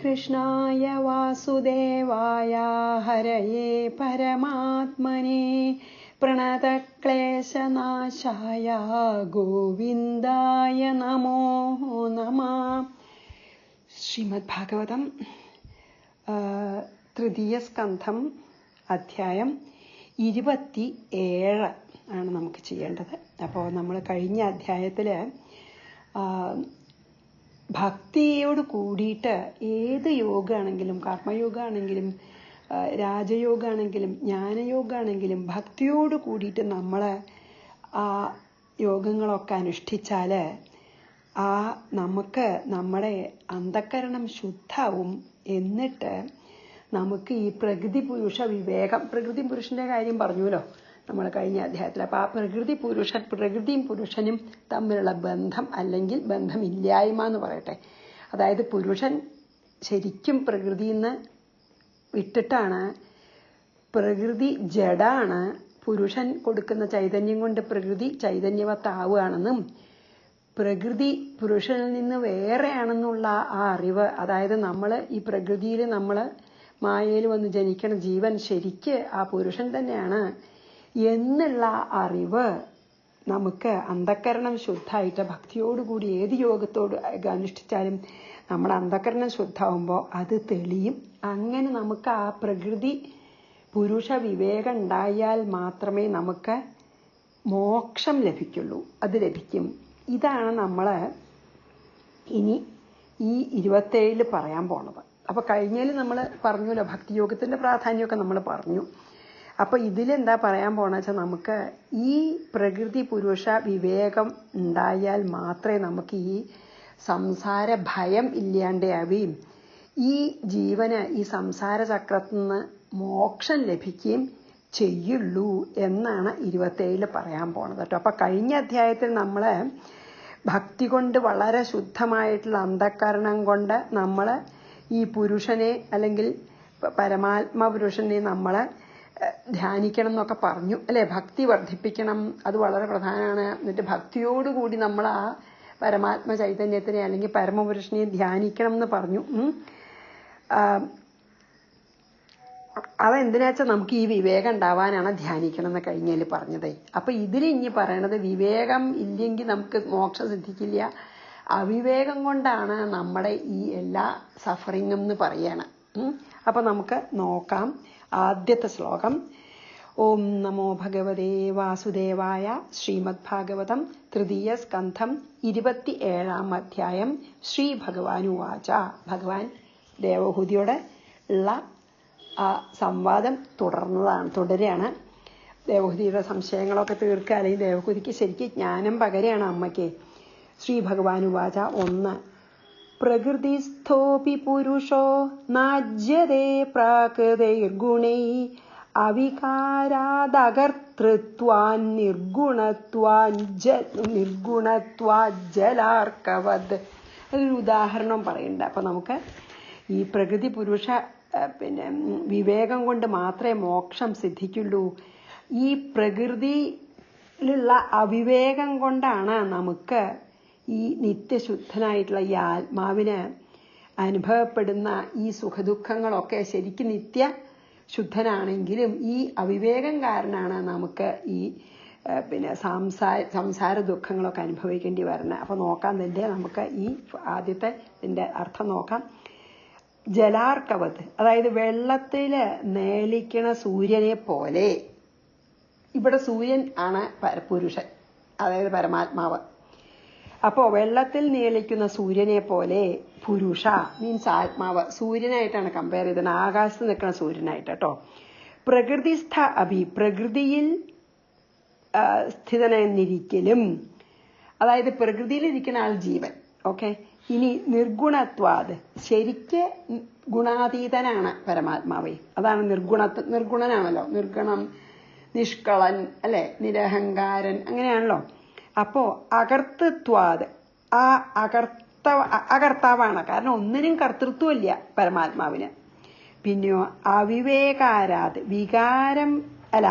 കൃഷ്ണായ വാസുദേവായ ഹരയേ പരമാത്മനെ പ്രണതക്ലേശനാശായ ഗോവിന്ദായ നമോ നമഃ. ശ്രീമദ് ഭാഗവതം തൃതീയ സ്കന്ധം അധ്യായം 27 ആണ് നമുക്ക് ചെയ്യേണ്ടത്. അപ്പോൾ നമ്മൾ കഴിഞ്ഞ അധ്യായത്തിൽ ഭക്തിയോട് കൂടിയിട്ട് ഏത് യോഗമാണെങ്കിലും, കർമ്മയോഗമാണെങ്കിലും രാജയോഗമാണെങ്കിലും ജ്ഞാനയോഗമാണെങ്കിലും ഭക്തിയോട് കൂടിയിട്ട് നമ്മൾ ആ യോഗങ്ങളൊക്കെ അനുഷ്ഠിച്ചാൽ നമുക്ക് നമ്മുടെ അന്ധക്കരണം ശുദ്ധാവും. എന്നിട്ട് നമുക്ക് ഈ പ്രകൃതി പുരുഷ വിവേകം, പ്രകൃതി പുരുഷന്റെ കാര്യം പറഞ്ഞുല്ലോ നമ്മൾ കഴിഞ്ഞ അധ്യായത്തിൽ. അപ്പോൾ ആ പ്രകൃതിയും പുരുഷനും തമ്മിലുള്ള ബന്ധം അല്ലെങ്കിൽ ബന്ധമില്ലായ്മ എന്ന് പറയട്ടെ. അതായത് പുരുഷൻ ശരിക്കും പ്രകൃതിയിൽ നിന്ന് വിട്ടിട്ടാണ്, പ്രകൃതി ജഡാണ്, പുരുഷൻ കൊടുക്കുന്ന ചൈതന്യം കൊണ്ട് പ്രകൃതി ചൈതന്യവത്താവുകയാണെന്നും പ്രകൃതി പുരുഷനിൽ നിന്ന് വേറെയാണെന്നുള്ള ആ അറിവ്, അതായത് നമ്മൾ ഈ പ്രകൃതിയിൽ നമ്മൾ മായയിൽ വന്ന് ജനിക്കണ ജീവൻ ശരിക്ക് ആ പുരുഷൻ തന്നെയാണ് എന്നുള്ള അറിവ് നമുക്ക് അന്ധക്കരണം ശുദ്ധമായിട്ട് ഭക്തിയോടുകൂടി ഏത് യോഗത്തോട് അനുഷ്ഠിച്ചാലും നമ്മുടെ അന്ധക്കരണം ശുദ്ധമാകുമ്പോൾ അത് തെളിയും. അങ്ങനെ നമുക്ക് ആ പ്രകൃതി പുരുഷ വിവേകം ഉണ്ടായാൽ മാത്രമേ നമുക്ക് മോക്ഷം ലഭിക്കുള്ളൂ. അത് ലഭിക്കും. ഇതാണ് നമ്മൾ ഇനി ഈ 27 പറയാൻ പോണത്. അപ്പോൾ കഴിഞ്ഞതിൽ നമ്മൾ പറഞ്ഞല്ലോ ഭക്തിയോഗത്തിൻ്റെ പ്രാധാന്യമൊക്കെ നമ്മൾ പറഞ്ഞു. അപ്പോൾ ഇതിലെന്താ പറയാൻ പോണെന്ന് വെച്ചാൽ, നമുക്ക് ഈ പ്രകൃതി പുരുഷ വിവേകം ഉണ്ടായാൽ മാത്രമേ നമുക്ക് ഈ സംസാര ഭയം ഇല്ലാണ്ടാവുകയും ഈ ജീവന് ഈ സംസാര ചക്രത്തിൽ നിന്ന് മോക്ഷം ലഭിക്കുകയും ചെയ്യുള്ളൂ എന്നാണ് 27 പറയാൻ പോണത് കേട്ടോ. അപ്പം കഴിഞ്ഞ അധ്യായത്തിൽ നമ്മൾ ഭക്തി കൊണ്ട് വളരെ ശുദ്ധമായിട്ടുള്ള അന്ധക്കരണം കൊണ്ട് നമ്മൾ ഈ പുരുഷനെ അല്ലെങ്കിൽ പരമാത്മ പുരുഷനെ നമ്മൾ ധ്യാനിക്കണം എന്നൊക്കെ പറഞ്ഞു അല്ലേ. ഭക്തി വർദ്ധിപ്പിക്കണം, അത് വളരെ പ്രധാനമാണ്. എന്നിട്ട് ഭക്തിയോടുകൂടി നമ്മൾ ആ പരമാത്മ ചൈതന്യത്തിനെ അല്ലെങ്കിൽ പരമപുരുഷനെ ധ്യാനിക്കണം എന്ന് പറഞ്ഞു. അതെന്തിനാച്ചാൽ നമുക്ക് ഈ വിവേകം ഉണ്ടാവാനാണ് ധ്യാനിക്കണം എന്ന് കഴിഞ്ഞതിൽ പറഞ്ഞത്. അപ്പൊ ഇതിൽ ഇനി പറയണത് വിവേകം ഇല്ലെങ്കിൽ നമുക്ക് മോക്ഷം സിദ്ധിക്കില്ല, അവിവേകം കൊണ്ടാണ് നമ്മുടെ ഈ എല്ലാ സഫറിങ്ങും എന്ന് പറയാണ്. അപ്പൊ നമുക്ക് നോക്കാം ആദ്യത്തെ ശ്ലോകം. ഓം നമോ ഭഗവതേ വാസുദേവായ. ശ്രീമദ് ഭാഗവതം തൃതീയ സ്കന്ധം 27 അധ്യായം. ശ്രീ ഭഗവാനുവാച. ഭഗവാൻ ദേവഹൂതിയോട് ഉള്ള ആ സംവാദം തുടരുകയാണ്. ദേവഹൂതിയുടെ സംശയങ്ങളൊക്കെ തീർക്കുക, അല്ലെങ്കിൽ ദേവഹൂതിക്ക് ശരിക്കും ജ്ഞാനം പകരെയാണ് അമ്മയ്ക്ക്. ശ്രീ ഭഗവാനുവാച. 1. പ്രകൃതിസ്ഥോപി പുരുഷോ നാജ്യതേ പ്രാകൃതൈർഗുണൈ അവികാരാദകർത്തൃത്വാൻ നിർഗുണത്വാജ്ജലാർക്കവത്. അതൊരു ഉദാഹരണം പറയുന്നുണ്ട്. അപ്പൊ നമുക്ക് ഈ പ്രകൃതി പുരുഷ വിവേകം കൊണ്ട് മാത്രമേ മോക്ഷം സിദ്ധിക്കുള്ളൂ. ഈ പ്രകൃതിയിലുള്ള അവിവേകം കൊണ്ടാണ് നമുക്ക് ഈ നിത്യശുദ്ധനായിട്ടുള്ള ഈ ആത്മാവിന് അനുഭവപ്പെടുന്ന ഈ സുഖദുഃഖങ്ങളൊക്കെ ശരിക്കും നിത്യ ശുദ്ധനാണെങ്കിലും ഈ അവിവേകം കാരണമാണ് നമുക്ക് ഈ സംസാര ദുഃഖങ്ങളൊക്കെ അനുഭവിക്കേണ്ടി വരുന്നത്. അപ്പൊ നോക്കാം ഇതിൻ്റെ നമുക്ക് ഈ ആദ്യത്തെ ഇതിൻ്റെ അർത്ഥം നോക്കാം. ജലാർക്കവത്, അതായത് വെള്ളത്തിൽ നേലിക്കണ സൂര്യനെ പോലെ. ഇവിടെ സൂര്യൻ ആണ് പുരുഷൻ, അതായത് പരമാത്മാവ്. അപ്പോ വെള്ളത്തിൽ നീലിക്കുന്ന സൂര്യനെ പോലെ പുരുഷ മീൻസ് ആത്മാവ് സൂര്യനായിട്ടാണ് കമ്പയർ ചെയ്തത്, ആകാശത്ത് നിൽക്കുന്ന സൂര്യനായിട്ട് കേട്ടോ. പ്രകൃതിസ്ഥ അഭി, പ്രകൃതിയിൽ സ്ഥിതനെന്നിരിക്കലും, അതായത് പ്രകൃതിയിലിരിക്കുന്ന ആൾ ജീവൻ. ഓക്കെ. ഇനി നിർഗുണത്വാത്, ശരിക്ക് ഗുണാതീതനാണ് പരമാത്മാവേ. അതാണ് നിർഗുണനാണല്ലോ. നിർഗുണം, നിഷ്കളൻ അല്ലെ, നിരഹങ്കാരൻ, അങ്ങനെയാണല്ലോ. അപ്പോ അകർത്തത്വാത്, ആ അകർത്താവാണ്. കാരണം ഒന്നിനും കർത്തൃത്വമില്ല പരമാത്മാവിന്. പിന്നെയോ അവിവേകാരാത്, വികാരം അല്ല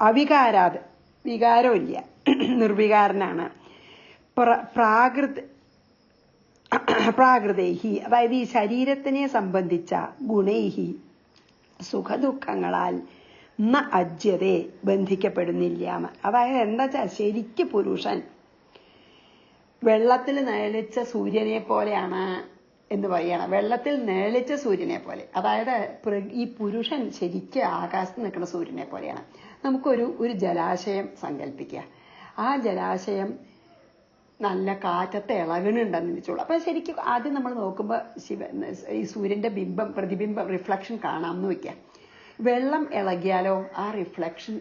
അവികാരാത്, വികാരമില്ല, നിർവികാരനാണ്. പ്രാകൃതൈഹി, അതായത് ഈ ശരീരത്തിനെ സംബന്ധിച്ച ഗുണൈഹി സുഖദുഃഖങ്ങളാൽ ന അജ്യതേ ബന്ധിക്കപ്പെടുന്നില്ല. അതായത് എന്താ വെച്ചാൽ ശരിക്ക് പുരുഷൻ വെള്ളത്തിൽ നിഴലിച്ച സൂര്യനെ പോലെയാണ് എന്ന് പറയണം. വെള്ളത്തിൽ നിഴലിച്ച സൂര്യനെ പോലെ. അതായത് ഈ പുരുഷൻ ശരിക്ക് ആകാശത്ത് നിൽക്കുന്ന സൂര്യനെ പോലെയാണ്. നമുക്കൊരു ജലാശയം സങ്കല്പിക്കുക. ആ ജലാശയം നല്ല കാറ്റത്തെ ഇളകണുണ്ടെന്ന് വെച്ചോളൂ. അപ്പൊ ശരിക്കും ആദ്യം നമ്മൾ നോക്കുമ്പോൾ ഈ സൂര്യന്റെ ബിംബം, പ്രതിബിംബം, റിഫ്ലക്ഷൻ കാണാമെന്ന് വെക്കാം. വെള്ളം ഇളകിയാലോ ആ റിഫ്ലക്ഷൻ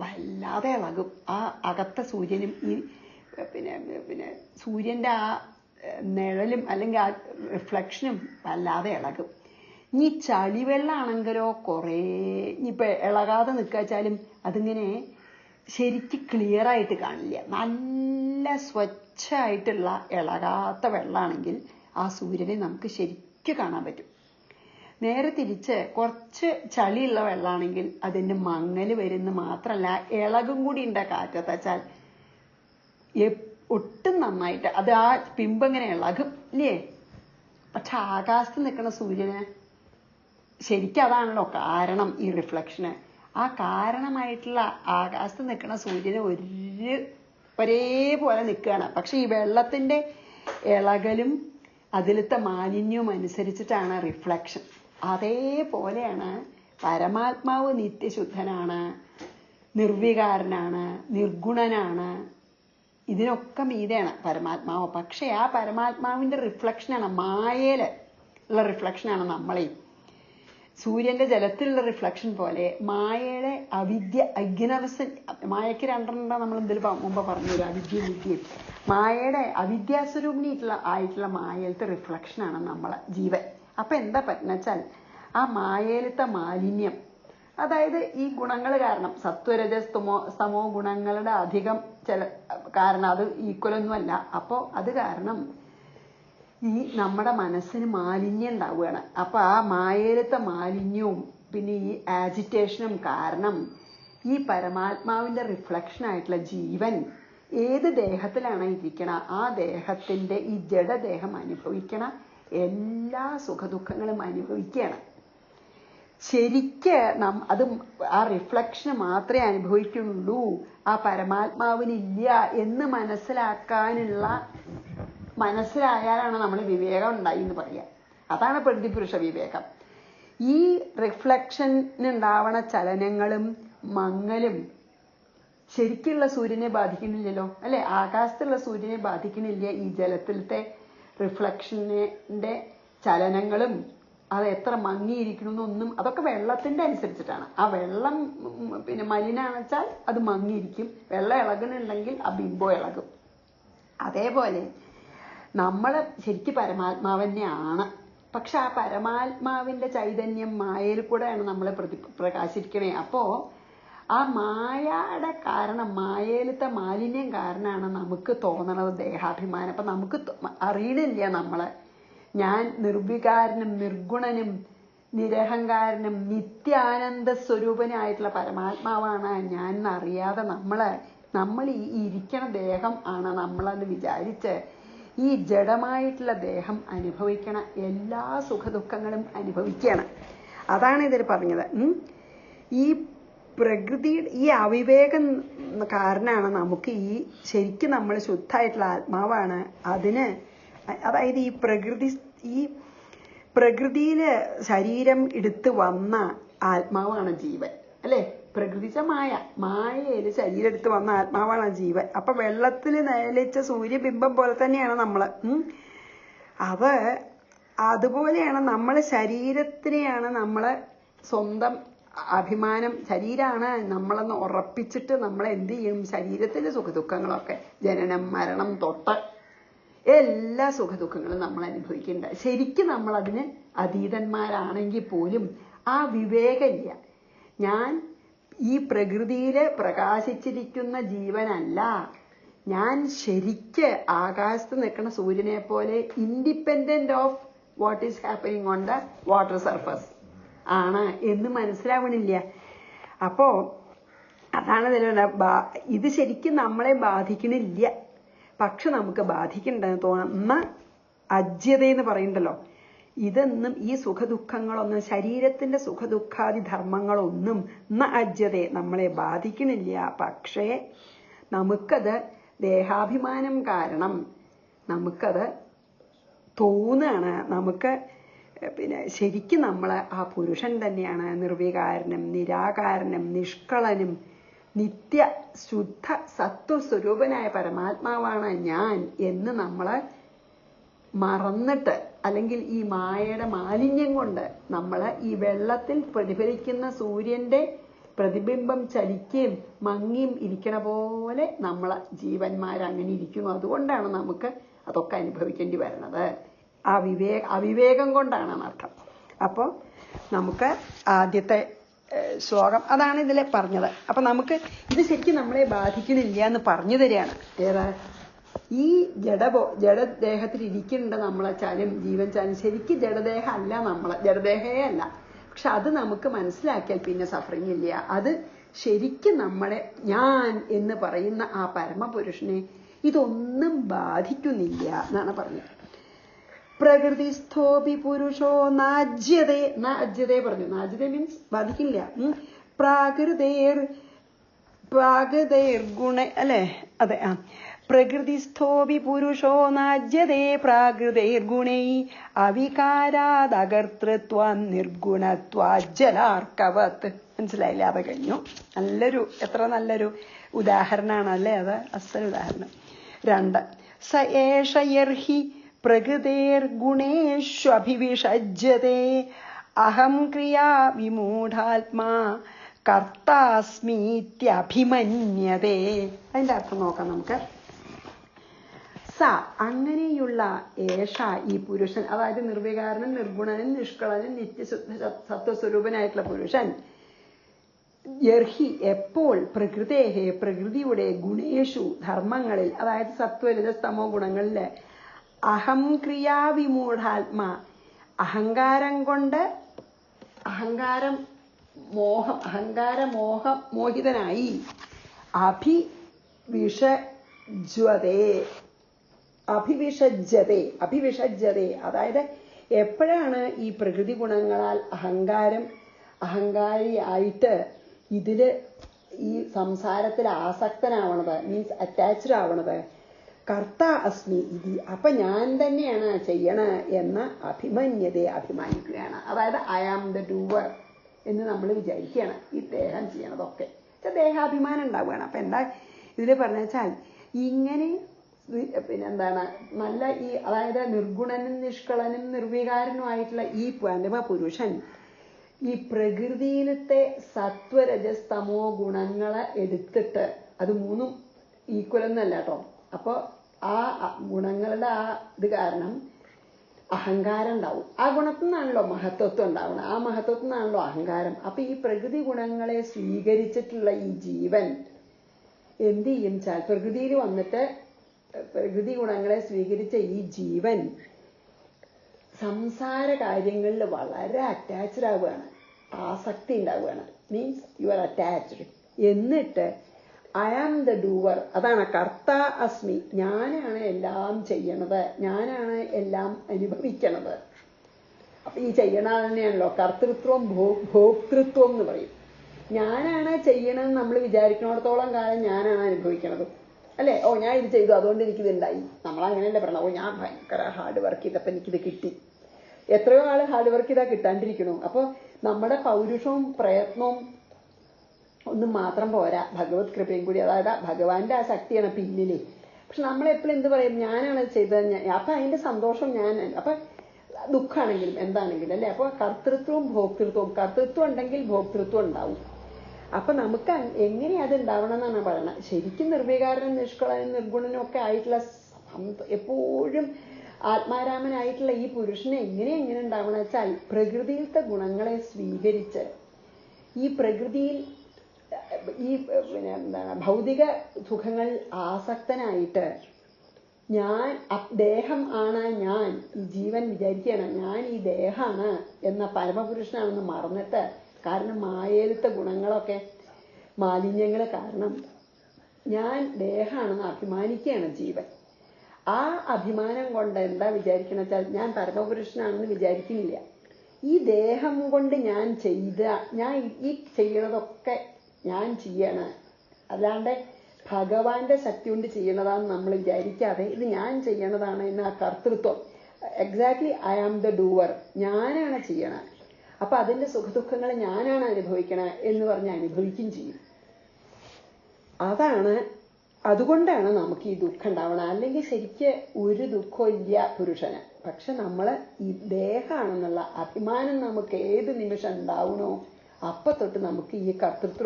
വല്ലാതെ ഇളകും. ആ അകത്തെ സൂര്യനും ഈ പിന്നെ സൂര്യന്റെ ആ നിഴലും അല്ലെങ്കിൽ ആ റിഫ്ലക്ഷനും വല്ലാതെ ഇളകും. ഇനി ചളിവെള്ളമാണെങ്കിലോ കുറേ ഇനിയിപ്പോൾ ഇളകാതെ നിൽക്കാച്ചാലും അതിങ്ങനെ ശരിക്ക് ക്ലിയർ ആയിട്ട് കാണില്ല. നല്ല സ്വച്ഛമായിട്ടുള്ള ഇളകാത്ത വെള്ളമാണെങ്കിൽ ആ സൂര്യനെ നമുക്ക് ശരിക്ക് കാണാൻ പറ്റും. നേരെ തിരിച്ച് കുറച്ച് ചളിയുള്ള വെള്ളമാണെങ്കിൽ അതിന് മങ്ങൽ വരുന്ന മാത്രമല്ല ഇളകും കൂടി ഉണ്ട് കാറ്റത്ത് വെച്ചാൽ ഒട്ടും നന്നായിട്ട് അത് ആ ബിംബം ഇളകും ഇല്ലേ. പക്ഷെ ആകാശത്ത് നിൽക്കുന്ന സൂര്യന് ശരിക്കും അതാണല്ലോ കാരണം, ഈ റിഫ്ലക്ഷന്. ആ കാരണമായിട്ടുള്ള ആകാശത്ത് നിൽക്കുന്ന സൂര്യന് ഒരേപോലെ നിൽക്കുകയാണ്. പക്ഷെ ഈ വെള്ളത്തിന്റെ ഇളകലും അതിലത്തെ മാലിന്യവും അനുസരിച്ചിട്ടാണ് റിഫ്ലക്ഷൻ. അതേപോലെയാണ് പരമാത്മാവ്. നിത്യശുദ്ധനാണ്, നിർവികാരനാണ്, നിർഗുണനാണ്. ഇതിനൊക്കെ മീതെയാണ് പരമാത്മാവ്. പക്ഷെ ആ പരമാത്മാവിന്റെ റിഫ്ലക്ഷനാണ്, മായയില് ഉള്ള റിഫ്ലക്ഷനാണ് നമ്മളെ. സൂര്യന്റെ ജലത്തിലുള്ള റിഫ്ലക്ഷൻ പോലെ മായയുടെ അവിദ്യ, അജ്ഞാനവസ്ഥ. മായയ്ക്ക് രണ്ടെണ്ണം നമ്മൾ എന്തെങ്കിലും മുമ്പ് പറഞ്ഞു, അവിദ്യയും വിദ്യയും. മായയുടെ അവിദ്യാസ്വരൂപിണിയായിട്ടുള്ള മായയിലത്തെ റിഫ്ലക്ഷനാണ് നമ്മളെ ജീവൻ. അപ്പൊ എന്താ പറ്റുന്ന വെച്ചാൽ ആ മായയിലത്തെ മാലിന്യം, അതായത് ഈ ഗുണങ്ങൾ കാരണം, സത്വരജസ് സമോ ഗുണങ്ങളുടെ അധികം കാരണം അത് ഈക്വലൊന്നുമല്ല. അപ്പോൾ അത് കാരണം ഈ നമ്മുടെ മനസ്സിന് മാലിന്യം ഉണ്ടാവുകയാണ്. അപ്പൊ ആ മായയിലത്തെ മാലിന്യവും പിന്നെ ഈ ആജിറ്റേഷനും കാരണം ഈ പരമാത്മാവിന്റെ റിഫ്ലക്ഷൻ ആയിട്ടുള്ള ജീവൻ ഏത് ദേഹത്തിലാണ് ഇരിക്കണ ആ ദേഹത്തിന്റെ ഈ ജഡദേഹം അനുഭവിക്കണ എല്ലാ സുഖദുഃഖങ്ങളും അനുഭവിക്കുകയാണ്. ശരിക്ക് അത് ആ റിഫ്ലക്ഷന് മാത്രമേ അനുഭവിക്കുന്നുള്ളൂ, ആ പരമാത്മാവിനില്ല എന്ന് മനസ്സിലായാലാണ് നമ്മൾ വിവേകം ഉണ്ടായി എന്ന് പറയുക. അതാണ് പ്രതിപുരുഷ വിവേകം. ഈ റിഫ്ലക്ഷനുണ്ടാവണ ചലനങ്ങളും മങ്ങലും ശരിക്കുള്ള സൂര്യനെ ബാധിക്കണില്ലല്ലോ, അല്ലെ? ആകാശത്തുള്ള സൂര്യനെ ബാധിക്കണില്ല. ഈ ജലത്തിലത്തെ റിഫ്ലക്ഷന്റെ ചലനങ്ങളും അത് എത്ര മങ്ങിയിരിക്കണമെന്നൊന്നും, അതൊക്കെ വെള്ളത്തിന്റെ അനുസരിച്ചിട്ടാണ്. ആ വെള്ളം പിന്നെ മലിനാണെന്ന് വെച്ചാൽ അത് മങ്ങിയിരിക്കും. വെള്ളം ഇളകുന്നുണ്ടെങ്കിൽ ആ ബിംബം ഇളകും. അതേപോലെ നമ്മള് ശരിക്കും പരമാത്മാവന്നെയാണ്. പക്ഷെ ആ പരമാത്മാവിന്റെ ചൈതന്യം മായയിൽ കൂടെയാണ് നമ്മളെ പ്രകാശിക്കണേ. അപ്പോ ആ മായയുടെ കാരണം, മായയിലത്തെ മാലിന്യം കാരണമാണ് നമുക്ക് തോന്നണത് ദേഹാഭിമാനം. അപ്പൊ നമുക്ക് അറിയണില്ല നമ്മളെ ഞാൻ നിർവികാരനും നിർഗുണനും നിരഹങ്കാരനും നിത്യാനന്ദ സ്വരൂപനായിട്ടുള്ള പരമാത്മാവാണ് ഞാൻ എന്നറിയാതെ നമ്മൾ ഈ ഇരിക്കണ ദേഹം ആണ് നമ്മളെന്ന് വിചാരിച്ച് ഈ ജഡമായിട്ടുള്ള ദേഹം അനുഭവിക്കണ എല്ലാ സുഖദുഃഖങ്ങളും അനുഭവിക്കുകയാണ്. അതാണ് ഇതിൽ പറഞ്ഞത്. ഈ പ്രകൃതി, ഈ അവിവേകം കാരണമാണ് നമുക്ക് ഈ ശരിക്കും നമ്മൾ ശുദ്ധമായിട്ടുള്ള ആത്മാവാണ്. അതായത് ഈ പ്രകൃതിയില് ശരീരം എടുത്ത് വന്ന ആത്മാവാണ് ജീവൻ, അല്ലെ? പ്രകൃതിച്ച മായയില് ശരീരം എടുത്ത് വന്ന ആത്മാവാണ് ജീവൻ. അപ്പൊ വെള്ളത്തിൽ നിഴലിച്ച സൂര്യബിംബം പോലെ തന്നെയാണ് നമ്മള്. അതുപോലെയാണ് നമ്മള് ശരീരത്തിനെയാണ് നമ്മളെ സ്വന്തം അഭിമാനം, ശരീരമാണ് നമ്മളെന്ന് ഉറപ്പിച്ചിട്ട് നമ്മൾ എന്ത് ചെയ്യും? ശരീരത്തിലെ സുഖദുഃഖങ്ങളൊക്കെ, ജനനം മരണം തൊട്ട് എല്ലാ സുഖദുഃഖങ്ങളും നമ്മൾ അനുഭവിക്കുന്നുണ്ട്. ശരിക്കും നമ്മൾ അതിന് അതീതന്മാരാണെങ്കിൽ പോലും ആ വിവേകമില്ല. ഞാൻ ഈ പ്രകൃതിയില് പ്രകാശിച്ചിരിക്കുന്ന ജീവനല്ല, ഞാൻ ശരിക്ക് ആകാശത്ത് നിൽക്കുന്ന സൂര്യനെ പോലെ independent of what is happening on the water surface ആണ് എന്ന് മനസ്സിലാവണില്ല. അപ്പോ അതാണ് ഇത് ശരിക്കും നമ്മളെ ബാധിക്കണില്ല, പക്ഷെ നമുക്ക് ബാധിക്കണ്ടെന്ന് തോന്നുന്ന അജ്യതയെന്ന് പറയുന്നുണ്ടല്ലോ, ഇതൊന്നും ഈ സുഖദുഃഖങ്ങളൊന്നും ശരീരത്തിന്റെ സുഖദുഃഖാദി ധർമ്മങ്ങളൊന്നും അജ്യതയെ നമ്മളെ ബാധിക്കണില്ല. പക്ഷേ നമുക്കത് ദേഹാഭിമാനം കാരണം നമുക്കത് തോന്നുകയാണ്. നമുക്ക് ശരിക്കും നമ്മൾ ആ പുരുഷൻ തന്നെയാണ് നിർവികാരനും നിരാകാരനും നിഷ്കളനും നിത്യ ശുദ്ധ സത്വസ്വരൂപനായ പരമാത്മാവാണ് ഞാൻ എന്ന് നമ്മൾ മറന്നിട്ട്, അല്ലെങ്കിൽ ഈ മായയുടെ മാലിന്യം കൊണ്ട് നമ്മൾ ഈ വെള്ളത്തിൽ പ്രതിഫലിക്കുന്ന സൂര്യന്റെ പ്രതിബിംബം ചലിക്കുകയും മങ്ങിയും ഇരിക്കണ പോലെ നമ്മൾ ജീവന്മാരങ്ങനെ ഇരിക്കുന്നു. അതുകൊണ്ടാണ് നമുക്ക് അതൊക്കെ അനുഭവിക്കേണ്ടി വരുന്നത്. ആ അവിവേകം കൊണ്ടാണ് അർത്ഥം. അപ്പോൾ നമുക്ക് ആദ്യത്തെ ശ്ലോകം അതാണ് ഇതിൽ പറഞ്ഞത്. അപ്പൊ നമുക്ക് ഇത് ശരിക്കും നമ്മളെ ബാധിക്കണില്ല എന്ന് പറഞ്ഞു തരികയാണ്. ഏതാ ഈ ജഡദേഹത്തിൽ ഇരിക്കുന്നുണ്ട് നമ്മളെ ചാലും ജീവൻ ചാലും ശരിക്കും ജഡദേഹം അല്ല, നമ്മളെ ജഡദേഹേ അല്ല. പക്ഷെ അത് നമുക്ക് മനസ്സിലാക്കിയാൽ പിന്നെ സഫറിങ് ഇല്ല. അത് ശരിക്കും നമ്മളെ ഞാൻ എന്ന് പറയുന്ന ആ പരമപുരുഷനെ ഇതൊന്നും ബാധിക്കുന്നില്ല എന്നാണ് പറഞ്ഞത്. പ്രകൃതിസ്ഥോപി പുരുഷോ നാജ്യതേ, നാജ്യതേ പറഞ്ഞു. നാജ്യതേ മീൻസ് ബാധിക്കില്ല. പ്രാകൃതേർ ഗുണ അല്ലെ, അതെ. പ്രകൃതിസ്ഥോപി പുരുഷോ നാജ്യതേ പ്രാകൃതേർ ഗുണൈ അവികാരാദകർത്തൃത്വം നിർഗുണത്വാജ്ജലാർക്കവത്ത്. മനസ്സിലായില്ലേ? അത് കഴിഞ്ഞു. എത്ര നല്ലൊരു ഉദാഹരണമാണ് അല്ലേ അത്? അസൽ ഉദാഹരണം. 2 സ ഏഷയർഹി പ്രകൃതേർ ഗുണേഷ്വഭിവിഷജ്യതേ അഹം ക്രിയാ വിമൂഢാത്മാ കർത്താസ്മീത്യഭിമന്യതേ. അതിന്റെ അർത്ഥം നോക്കാം നമുക്ക്. സ അങ്ങനെയുള്ള ഏഷ ഈ പുരുഷൻ, അതായത് നിർവികാരനും നിർഗുണനും നിഷ്കളനും നിത്യശുദ്ധ സത്വസ്വരൂപനായിട്ടുള്ള പുരുഷൻ, യർഹി എപ്പോൾ പ്രകൃതേഹേ പ്രകൃതിയുടെ ഗുണേഷു ധർമ്മങ്ങളിൽ, അതായത് സത്വരജസ്തമോ ഗുണങ്ങളില് അഹം ക്രിയാവിമൂഢാത്മാ അഹങ്കാരം കൊണ്ട് മോഹിതനായി അഭിവിഷജ്യതേ അതായത് എപ്പോഴാണ് ഈ പ്രകൃതി ഗുണങ്ങളാൽ അഹങ്കാരിയായിട്ട് ഇതില് ഈ സംസാരത്തിൽ ആസക്തനാവണത്, മീൻസ് അറ്റാച്ച്ഡ് ആവണത്, കർത്ത അസ്മി ഇതി, അപ്പൊ ഞാൻ തന്നെയാണ് ചെയ്യണ എന്ന അഭിമാനിക്കുകയാണ്. അതായത് ഐ ആം ദ ഡൂവർ എന്ന് നമ്മൾ വിചാരിക്കുകയാണ് ഈ ദേഹം ചെയ്യണതൊക്കെ. ദേഹാഭിമാനം ഉണ്ടാവുകയാണ്. അപ്പൊ എന്താ ഇതിൽ പറഞ്ഞു വെച്ചാൽ, ഇങ്ങനെ പിന്നെന്താണ് നല്ല ഈ അതായത് നിർഗുണനും നിഷ്കളനും നിർവികാരനുമായിട്ടുള്ള ഈ പരമപുരുഷൻ ഈ പ്രകൃതിയിലത്തെ സത്വരജസ്തമോ ഗുണങ്ങളെ എടുത്തിട്ട്, അത് 3 ഈക്വലൊന്നല്ല കേട്ടോ. അപ്പൊ ആ ഗുണങ്ങളുടെ ആ ഇത് കാരണം അഹങ്കാരം ഉണ്ടാവും. ആ ഗുണത്തിൽ നിന്നാണല്ലോ മഹത്വത്വം ഉണ്ടാവണം. ആ മഹത്വത്തിൽ നിന്നാണല്ലോ അഹങ്കാരം. അപ്പൊ ഈ പ്രകൃതി ഗുണങ്ങളെ സ്വീകരിച്ചിട്ടുള്ള ഈ ജീവൻ എന്ത് ചെയ്യും വെച്ചാൽ, പ്രകൃതിയിൽ വന്നിട്ട് പ്രകൃതി ഗുണങ്ങളെ സ്വീകരിച്ച ഈ ജീവൻ സംസാര കാര്യങ്ങളിൽ വളരെ അറ്റാച്ച്ഡ് ആവുകയാണ്, ആസക്തി ഉണ്ടാവുകയാണ്. Means you are attached. എന്നിട്ട് ഐ ആം ദ ഡൂവർ, അതാണ് കർത്ത അസ്മി, ഞാനാണ് എല്ലാം ചെയ്യണത്, ഞാനാണ് എല്ലാം അനുഭവിക്കണത്. അപ്പൊ ഈ ചെയ്യണ തന്നെയാണല്ലോ കർത്തൃത്വം ഭോക്തൃത്വം എന്ന് പറയും. ഞാനാണ് ചെയ്യണമെന്ന് നമ്മൾ വിചാരിക്കുന്നിടത്തോളം കാലം ഞാനാണ് അനുഭവിക്കണത് അല്ലെ. ഓ ഞാൻ ഇത് ചെയ്തു അതുകൊണ്ട് എനിക്കിതുണ്ടായി, നമ്മളങ്ങനെയല്ലേ പറഞ്ഞത്. ഓ ഞാൻ ഭയങ്കര ഹാർഡ് വർക്ക് ചെയ്തപ്പോൾ എനിക്കിത് കിട്ടി. എത്രയോ ആള് ഹാർഡ് വർക്ക് ചെയ്താൽ കിട്ടാണ്ടിരിക്കണു. അപ്പൊ നമ്മുടെ പൗരുഷവും പ്രയത്നവും ഒന്നും മാത്രം പോരാ, ഭഗവത് കൃപയും കൂടി, അതായത് ഭഗവാന്റെ ആ ശക്തിയാണ് പിന്നില്. പക്ഷെ നമ്മളെപ്പോഴും എന്ത് പറയും, ഞാനാണ് ചെയ്തത്, അപ്പൊ അതിന്റെ സന്തോഷം ഞാൻ, അപ്പൊ ദുഃഖമാണെങ്കിലും എന്താണെങ്കിലും അല്ലെ. അപ്പൊ കർത്തൃത്വവും ഭോക്തൃത്വവും, കർത്തൃത്വം ഉണ്ടെങ്കിൽ ഭോക്തൃത്വം ഉണ്ടാവും. അപ്പൊ നമുക്ക് എങ്ങനെ അത് ഉണ്ടാവണം എന്നാണ് പറയുന്നത്. ശരിക്കും നിർവികാരനും നിഷ്കളനും നിർഗുണനും ഒക്കെ ആയിട്ടുള്ള എപ്പോഴും ആത്മാരാമനായിട്ടുള്ള ഈ പുരുഷനെ എങ്ങനെ ഉണ്ടാവണം വെച്ചാൽ, പ്രകൃതിയിലത്തെ ഗുണങ്ങളെ സ്വീകരിച്ച് ഈ പ്രകൃതിയിൽ ഈ എന്താണ് ഭൗതിക സുഖങ്ങൾ ആസക്തനായിട്ട് ഞാൻ ദേഹം ആണ്, ഞാൻ ഈ ജീവൻ വിചാരിക്കുകയാണ് ഞാൻ ഈ ദേഹമാണ് എന്ന പരമപുരുഷനാണെന്ന് മറന്നിട്ട്, കാരണം മായയിലത്തെ ഗുണങ്ങളൊക്കെ മാലിന്യങ്ങൾ കാരണം ഞാൻ ദേഹമാണെന്ന് അഭിമാനിക്കുകയാണ് ജീവൻ. ആ അഭിമാനം കൊണ്ട് എന്താ വിചാരിക്കണ വെച്ചാൽ ഞാൻ പരമപുരുഷനാണെന്ന് വിചാരിക്കുന്നില്ല. ഈ ദേഹം കൊണ്ട് ഞാൻ ഈ ചെയ്യണതൊക്കെ ഞാൻ ചെയ്യണ, അല്ലാണ്ട് ഭഗവാന്റെ ശക്തി കൊണ്ട് ചെയ്യണതാന്ന് നമ്മൾ വിചാരിക്കാതെ ഇത് ഞാൻ ചെയ്യണതാണ് എന്ന ആ കർത്തൃത്വം, exactly I am the doer, ഞാനാണ് ചെയ്യണ, അപ്പൊ അതിന്റെ സുഖദുഃഖങ്ങൾ ഞാനാണ് അനുഭവിക്കണ എന്ന് പറഞ്ഞ് അനുഭവിക്കുകയും ചെയ്യും. അതുകൊണ്ടാണ് നമുക്ക് ഈ ദുഃഖം ഉണ്ടാവണം. അല്ലെങ്കിൽ ശരിക്ക് ഒരു ദുഃഖവും ഇല്ല പുരുഷന്. പക്ഷെ നമ്മള് ഈ ദേഹമാണെന്നുള്ള അഭിമാനം നമുക്ക് ഏത് നിമിഷം ഉണ്ടാവണോ അപ്പൊ തൊട്ട് നമുക്ക് ഈ കർത്തൃത്വ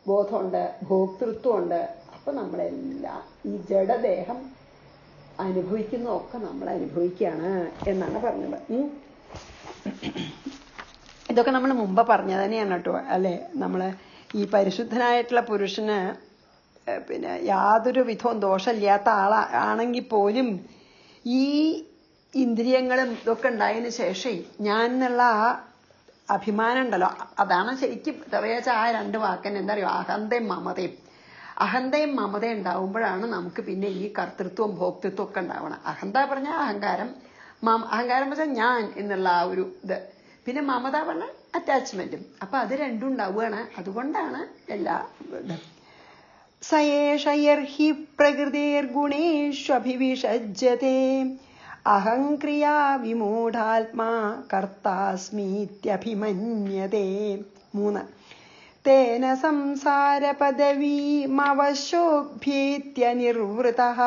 ബോധമുണ്ട്, ഭോക്തൃത്വമുണ്ട്. അപ്പൊ നമ്മളെല്ലാം ഈ ജഡദേഹം അനുഭവിക്കുന്നതൊക്കെ നമ്മൾ അനുഭവിക്കുകയാണ് എന്നാണ് പറഞ്ഞത്. ഇതൊക്കെ നമ്മൾ മുമ്പ് പറഞ്ഞത് തന്നെയാണ് കേട്ടോ, അല്ലെ? നമ്മള് ഈ പരിശുദ്ധനായിട്ടുള്ള പുരുഷന് പിന്നെ യാതൊരു വിധവും ദോഷമില്ലാത്ത ആണെങ്കിൽ പോലും ഈ ഇന്ദ്രിയങ്ങളും ഇതൊക്കെ ഉണ്ടായതിനു ശേഷം ഞാൻ എന്നുള്ള ആ അഭിമാനം ഉണ്ടല്ലോ, അതാണ് ശരിക്കും പറയാച്ച ആ രണ്ട് വാക്കന്നെ എന്താ പറയുക, അഹന്തയും മമതയും. അഹന്തയും മമതയും ഉണ്ടാവുമ്പോഴാണ് നമുക്ക് പിന്നെ ഈ കർത്തൃത്വം ഭോക്തൃത്വം ഒക്കെ ഉണ്ടാവണം. അഹന്ത പറഞ്ഞാൽ അഹങ്കാരം, അഹങ്കാരം പറഞ്ഞാൽ ഞാൻ എന്നുള്ള ആ ഒരു ഇത്, പിന്നെ മമത പറഞ്ഞാൽ അറ്റാച്ച്മെന്റും. അപ്പൊ അത് രണ്ടും ഉണ്ടാവുകയാണ്. അതുകൊണ്ടാണ് എല്ലാ സയേഷയർഹി പ്രകൃതിർഗുണേഷ്വഭിവിഷജ്യതേ അഹംക്രിയാ വിമൂഢാത്മാ കർത്താസ്മീത്യഭിമന്യതേ. 3. തേന സംസാരപദവീമവശോഭ്യേത്യനിർവൃതഃ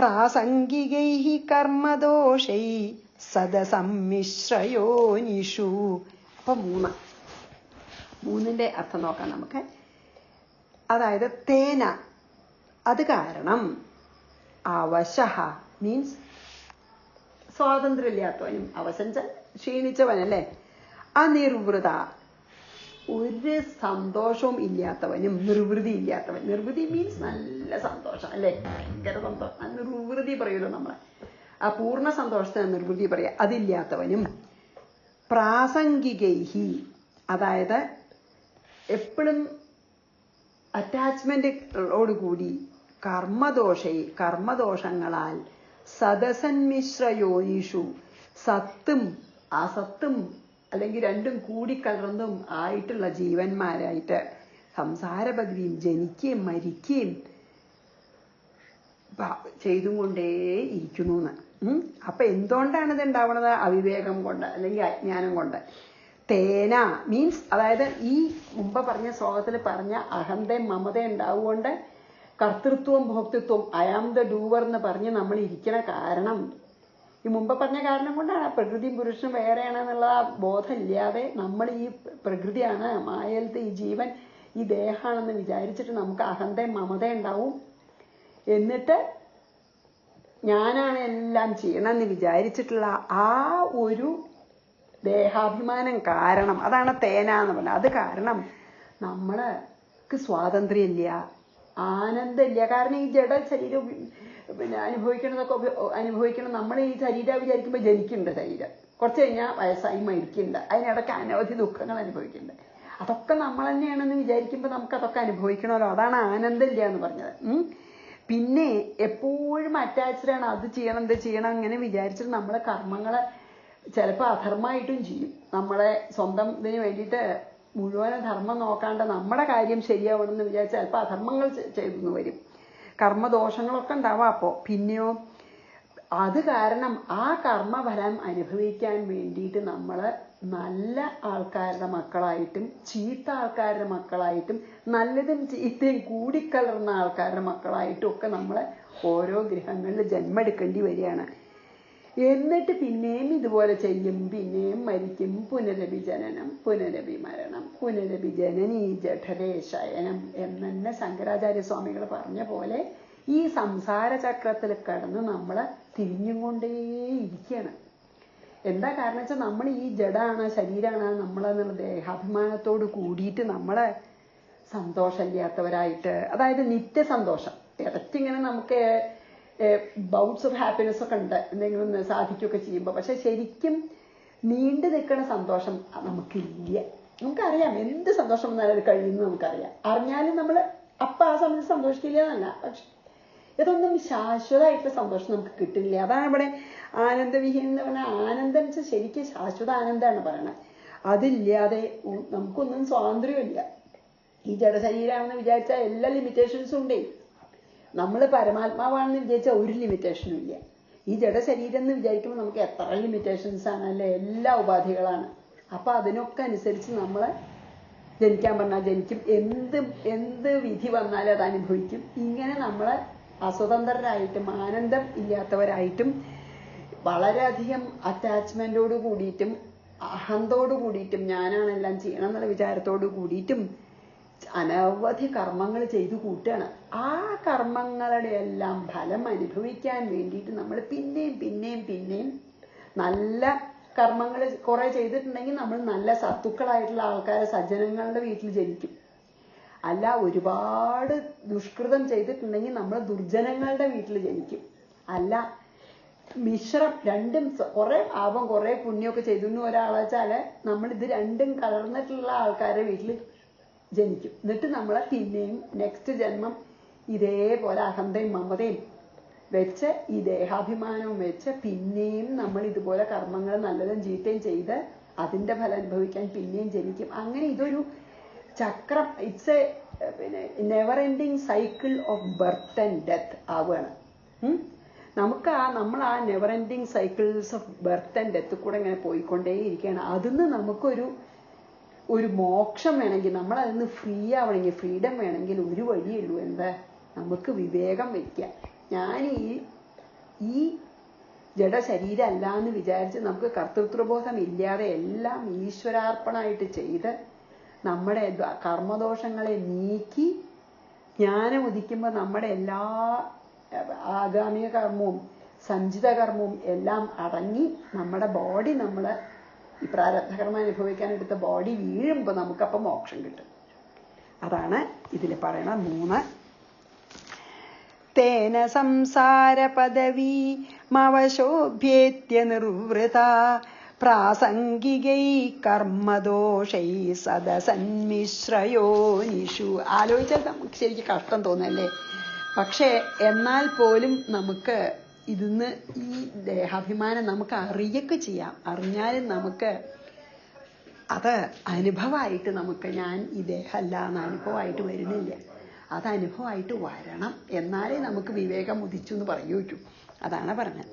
പ്രാസംഗികൈഃ കർമ്മദോഷൈ സദസമ്മിശ്രയോനിഷു. അപ്പൊ 3ന്റെ അർത്ഥം നോക്കാം നമുക്ക്. അതായത് തേന, അത് കാരണം, അവശഃ മീൻസ് സ്വാതന്ത്ര്യമില്ലാത്തവനും, അവശഞ്ച ക്ഷീണിച്ചവനല്ലേ, അനിർവൃത ഒരു സന്തോഷവും ഇല്ലാത്തവനും, നിർവൃതി ഇല്ലാത്തവൻ. നിർവൃതി മീൻസ് നല്ല സന്തോഷം അല്ലേ, ഭയങ്കര സന്തോഷം. നിർവൃതി പറയുമല്ലോ നമ്മളെ, ആ പൂർണ്ണ സന്തോഷത്തിന് നിർവൃതി പറയാ, അതില്ലാത്തവനും. പ്രാസംഗികൈഹി, അതായത് എപ്പോഴും അറ്റാച്ച്മെന്റോടുകൂടി, കർമ്മദോഷങ്ങളാൽ, സദസന്മിശ്രയോനിഷു, സത്തും അസത്തും അല്ലെങ്കിൽ രണ്ടും കൂടിക്കലർന്നും ആയിട്ടുള്ള ജീവന്മാരായിട്ട് സംസാരപദവിയും ജനിക്കുകയും മരിക്കുകയും ചെയ്തും കൊണ്ടേ ഇരിക്കുന്നു എന്ന്. അപ്പൊ എന്തുകൊണ്ടാണ് ഇത് ഉണ്ടാവുന്നത്? അവിവേകം കൊണ്ട് അല്ലെങ്കിൽ അജ്ഞാനം കൊണ്ട്. തേന മീൻസ്, അതായത് ഈ മുമ്പ് പറഞ്ഞ ശ്ലോകത്തിൽ പറഞ്ഞ അഹന്തയും മമതയും ഉണ്ടാവുകൊണ്ട് കർത്തൃത്വവും ഭോക്തൃത്വവും, ഐ ആം ദ ഡൂവർ എന്ന് പറഞ്ഞ് നമ്മൾ ഇരിക്കണ കാരണം, ഈ മുമ്പ് പറഞ്ഞ കാരണം കൊണ്ടാണ്. പ്രകൃതിയും പുരുഷനും വേറെയാണെന്നുള്ള ബോധം ഇല്ലാതെ നമ്മൾ ഈ പ്രകൃതിയാണ്, മായയിലത്തെ ഈ ജീവൻ ഈ ദേഹമാണെന്ന് വിചാരിച്ചിട്ട് നമുക്ക് അഹന്തയും മമതയും ഉണ്ടാവും. എന്നിട്ട് ഞാനാണ് എല്ലാം ചെയ്യണമെന്ന് വിചാരിച്ചിട്ടുള്ള ആ ഒരു ദേഹാഭിമാനം കാരണം, അതാണ് തേന എന്ന് പറഞ്ഞത്. അത് കാരണം നമ്മൾക്ക് സ്വാതന്ത്ര്യമില്ല, ആനന്ദമില്ല. കാരണം ഈ ജഡ ശരീരം പിന്നെ അനുഭവിക്കണം. നമ്മൾ ഈ ശരീരം വിചാരിക്കുമ്പോൾ ജനിക്കുന്നുണ്ട് ശരീരം, കുറച്ച് കഴിഞ്ഞാൽ വയസ്സായി മരിക്കുന്നുണ്ട്, അതിനിടയ്ക്ക് അനവധി ദുഃഖങ്ങൾ അനുഭവിക്കുന്നുണ്ട്. അതൊക്കെ നമ്മൾ തന്നെയാണെന്ന് വിചാരിക്കുമ്പോൾ നമുക്ക് അതൊക്കെ അനുഭവിക്കണമല്ലോ. അതാണ് ആനന്ദമില്ല എന്ന് പറഞ്ഞത്. പിന്നെ എപ്പോഴും അറ്റാച്ച്ഡാണ്, അത് ചെയ്യണം ഇത് ചെയ്യണം അങ്ങനെ വിചാരിച്ചിട്ട് നമ്മളെ കർമ്മങ്ങളെ ചിലപ്പോൾ അധർമ്മമായിട്ടും ചെയ്യും. നമ്മളെ സ്വന്തം ഇതിന് വേണ്ടിയിട്ട് മുഴുവൻ ധർമ്മം നോക്കാണ്ട് നമ്മുടെ കാര്യം ശരിയാവണമെന്ന് വിചാരിച്ചാൽ ചിലപ്പോൾ അധർമ്മങ്ങൾ ചെയ്തെന്ന് വരും, കർമ്മദോഷങ്ങളൊക്കെ ഉണ്ടാവാം. അപ്പോൾ പിന്നെയോ അത് കാരണം ആ കർമ്മഫലം അനുഭവിക്കാൻ വേണ്ടിയിട്ട് നമ്മൾ നല്ല ആൾക്കാരുടെ മക്കളായിട്ടും ചീത്ത ആൾക്കാരുടെ മക്കളായിട്ടും നല്ലതും ചീത്തയും കൂടിക്കലർന്ന ആൾക്കാരുടെ മക്കളായിട്ടും ഒക്കെ നമ്മൾ ഓരോ ഗ്രഹങ്ങളിൽ ജന്മെടുക്കേണ്ടി വരികയാണ്. എന്നിട്ട് പിന്നെയും ഇതുപോലെ ചെയ്യും, പിന്നെയും മരിക്കും. പുനരഭി ജനനം, പുനരഭി മരണം, പുനരഭി ജനനീ ജഠരേ ശയനം എന്നെ ശങ്കരാചാര്യസ്വാമികൾ പറഞ്ഞ പോലെ ഈ സംസാര ചക്രത്തിൽ കിടന്ന് നമ്മൾ തിരിഞ്ഞും കൊണ്ടേയിരിക്കുകയാണ്. എന്താ കാരണം വെച്ചാൽ നമ്മൾ ഈ ജഡാണ്, ശരീരമാണ് നമ്മളെന്നുള്ള ദേഹാഭിമാനത്തോട് കൂടിയിട്ട് നമ്മളെ സന്തോഷമില്ലാത്തവരായിട്ട്, അതായത് നിത്യസന്തോഷം ഇടയ്ക്കിങ്ങനെ നമുക്ക് ബൗട്ട്സ് ഓഫ് ഹാപ്പിനെസ് ഒക്കെ ഉണ്ട് എന്തെങ്കിലും സാധിക്കുകയൊക്കെ ചെയ്യുമ്പോൾ. പക്ഷെ ശരിക്കും നീണ്ടു നിൽക്കുന്ന സന്തോഷം നമുക്കില്ല. നമുക്കറിയാം എന്ത് സന്തോഷം വന്നാലും അത് കഴിയുമെന്ന് നമുക്കറിയാം. അറിഞ്ഞാലും നമ്മൾ അപ്പം ആ സമയത്ത് സന്തോഷിക്കില്ല എന്നല്ല, പക്ഷെ ഇതൊന്നും ശാശ്വതമായിട്ടുള്ള സന്തോഷം നമുക്ക് കിട്ടില്ല. അതാണ് ഇവിടെ ആനന്ദവിഹീനം എന്ന് പറഞ്ഞാൽ, ആനന്ദം വെച്ചാൽ ശരിക്കും ശാശ്വത ആനന്ദമാണ് പറയണത്. അതില്ലാതെ നമുക്കൊന്നും സ്വാതന്ത്ര്യമില്ല. ഈ ജഡശരീരമാണെന്ന് വിചാരിച്ചാൽ എല്ലാ ലിമിറ്റേഷൻസും ഉണ്ടേ. നമ്മൾ പരമാത്മാവാണെന്ന് വിചാരിച്ചാൽ ഒരു ലിമിറ്റേഷനും ഇല്ല. ഈ ജഡശരീരം എന്ന് വിചാരിക്കുമ്പോൾ നമുക്ക് എത്ര ലിമിറ്റേഷൻസ് ആണ് അല്ലെ, എല്ലാ ഉപാധികളാണ്. അപ്പൊ അതിനൊക്കെ അനുസരിച്ച് നമ്മൾ ജനിക്കാൻ പറഞ്ഞാൽ ജനിക്കും, എന്ത് വിധി വന്നാലും അത് അനുഭവിക്കും. ഇങ്ങനെ നമ്മളെ അസ്വതന്ത്രരായിട്ടും ആനന്ദം ഇല്ലാത്തവരായിട്ടും വളരെയധികം അറ്റാച്ച്മെന്റോട് കൂടിയിട്ടും അഹന്തോട് കൂടിയിട്ടും ഞാനാണെല്ലാം ചെയ്യണം എന്നുള്ള വിചാരത്തോട് കൂടിയിട്ടും അനവധി കർമ്മങ്ങൾ ചെയ്തു കൂട്ടുകയാണ്. ആ കർമ്മങ്ങളുടെ എല്ലാം ഫലം അനുഭവിക്കാൻ വേണ്ടിയിട്ട് നമ്മൾ പിന്നെയും നല്ല കർമ്മങ്ങൾ കുറെ ചെയ്തിട്ടുണ്ടെങ്കിൽ നമ്മൾ നല്ല സത്തുക്കളായിട്ടുള്ള ആൾക്കാരെ സജ്ജനങ്ങളുടെ വീട്ടിൽ ജനിക്കും. അല്ല, ഒരുപാട് ദുഷ്കൃതം ചെയ്തിട്ടുണ്ടെങ്കിൽ നമ്മൾ ദുർജനങ്ങളുടെ വീട്ടിൽ ജനിക്കും. അല്ല, മിശ്രം രണ്ടും, കുറെ പാപം കുറെ പുണ്യമൊക്കെ ചെയ്തു എന്ന് ഒരാളാച്ചാല് നമ്മൾ ഇത് രണ്ടും കലർന്നിട്ടുള്ള ആൾക്കാരുടെ വീട്ടിൽ ജനിക്കും. എന്നിട്ട് നമ്മളെ പിന്നെയും നെക്സ്റ്റ് ജന്മം ഇതേപോലെ അഹന്തയും മമതയും വെച്ച് ഈ ദേഹാഭിമാനവും വെച്ച് പിന്നെയും നമ്മൾ ഇതുപോലെ കർമ്മങ്ങൾ നല്ലതും ചീത്തയും ചെയ്ത് അതിന്റെ ഫലം അനുഭവിക്കാൻ പിന്നെയും ജനിക്കും. അങ്ങനെ ഇതൊരു ചക്രം, it's A never ending cycle of birth and death ആവുകയാണ്. നമുക്ക് നമ്മൾ ആ never ending cycles of birth and death കൂടെ ഇങ്ങനെ പോയിക്കൊണ്ടേയിരിക്കുകയാണ്. അതിന്ന് നമുക്കൊരു മോക്ഷം വേണമെങ്കിൽ, നമ്മൾ അതിന്ന് ഫ്രീ ആവണമെങ്കിൽ, ഫ്രീഡം വേണമെങ്കിൽ ഒരു വഴിയുള്ളൂ. എന്താ? നമുക്ക് വിവേകം വയ്ക്കുക. ഞാൻ ഈ ജഡശരീരം അല്ല എന്ന് വിചാരിച്ച് നമുക്ക് കർത്തൃത്വബോധം ഇല്ലാതെ എല്ലാം ഈശ്വരാർപ്പണമായിട്ട് ചെയ്ത് നമ്മുടെ കർമ്മദോഷങ്ങളെ നീക്കി ജ്ഞാനം ഉദിക്കുമ്പോൾ നമ്മുടെ എല്ലാ ആഗാമിക കർമ്മവും സഞ്ചിത കർമ്മവും എല്ലാം അടങ്ങി നമ്മുടെ ബോഡി, നമ്മൾ ഈ പ്രാരബ്ധകർമ്മം അനുഭവിക്കാൻ എടുത്ത ബോഡി വീഴുമ്പോൾ നമുക്കപ്പം മോക്ഷം കിട്ടും. അതാണ് ഇതിൽ പറയണ 3. തേന സംസാര പദവി മവശോഭ്യേത്യ നിർവൃത പ്രാസംഗികൈ കർമ്മദോഷൈ സദസന്മിശ്രയോനിഷു. ആലോചിച്ചാൽ നമുക്ക് ശരിക്കും കഷ്ടം തോന്നല്ലേ? പക്ഷേ എന്നാൽ പോലും നമുക്ക് ഇതിന്ന് ഈ ദേഹാഭിമാനം നമുക്ക് അറിയൊക്കെ ചെയ്യാം. അറിഞ്ഞാലും നമുക്ക് അത് അനുഭവമായിട്ട് നമുക്ക് ഞാൻ ഈ ദേഹമല്ല എന്ന് അനുഭവമായിട്ട് വരുന്നില്ല. അത് അനുഭവമായിട്ട് വരണം, എന്നാലേ നമുക്ക് വിവേകം ഉദിച്ചു എന്ന് പറയൂറ്റു. അതാണ് പറഞ്ഞത്.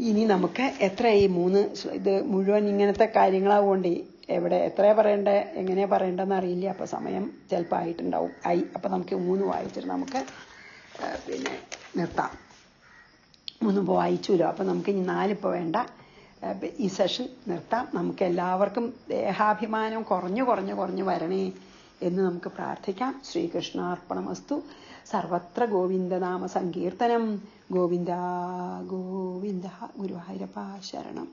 ഇനി നമുക്ക് എത്രയായി 3 ഇത് മുഴുവൻ ഇങ്ങനത്തെ കാര്യങ്ങളാവുകൊണ്ടേ എവിടെ എത്രയാ പറയണ്ടേ എങ്ങനെയാ പറയണ്ടെന്ന് അറിയില്ല. അപ്പൊ സമയം ചിലപ്പോൾ ആയിട്ടുണ്ടാവും. അപ്പൊ നമുക്ക് 3 വായിച്ചിട്ട് നമുക്ക് പിന്നെ നിർത്താം. 3 വായിച്ചൂലോ. അപ്പൊ നമുക്ക് ഇനി 4 ഇപ്പോൾ വേണ്ട, ഈ സെഷൻ നിർത്താം. നമുക്ക് എല്ലാവർക്കും ദേഹാഭിമാനം കുറഞ്ഞു വരണേ എന്ന് നമുക്ക് പ്രാർത്ഥിക്കാം. ശ്രീകൃഷ്ണാർപ്പണമസ്തു. സർവത്ര ഗോവിന്ദനാമ സങ്കീർത്തനം. ഗോവിന്ദ ഗോവിന്ദ. ഗുരുവായൂരപ്പ ശരണം.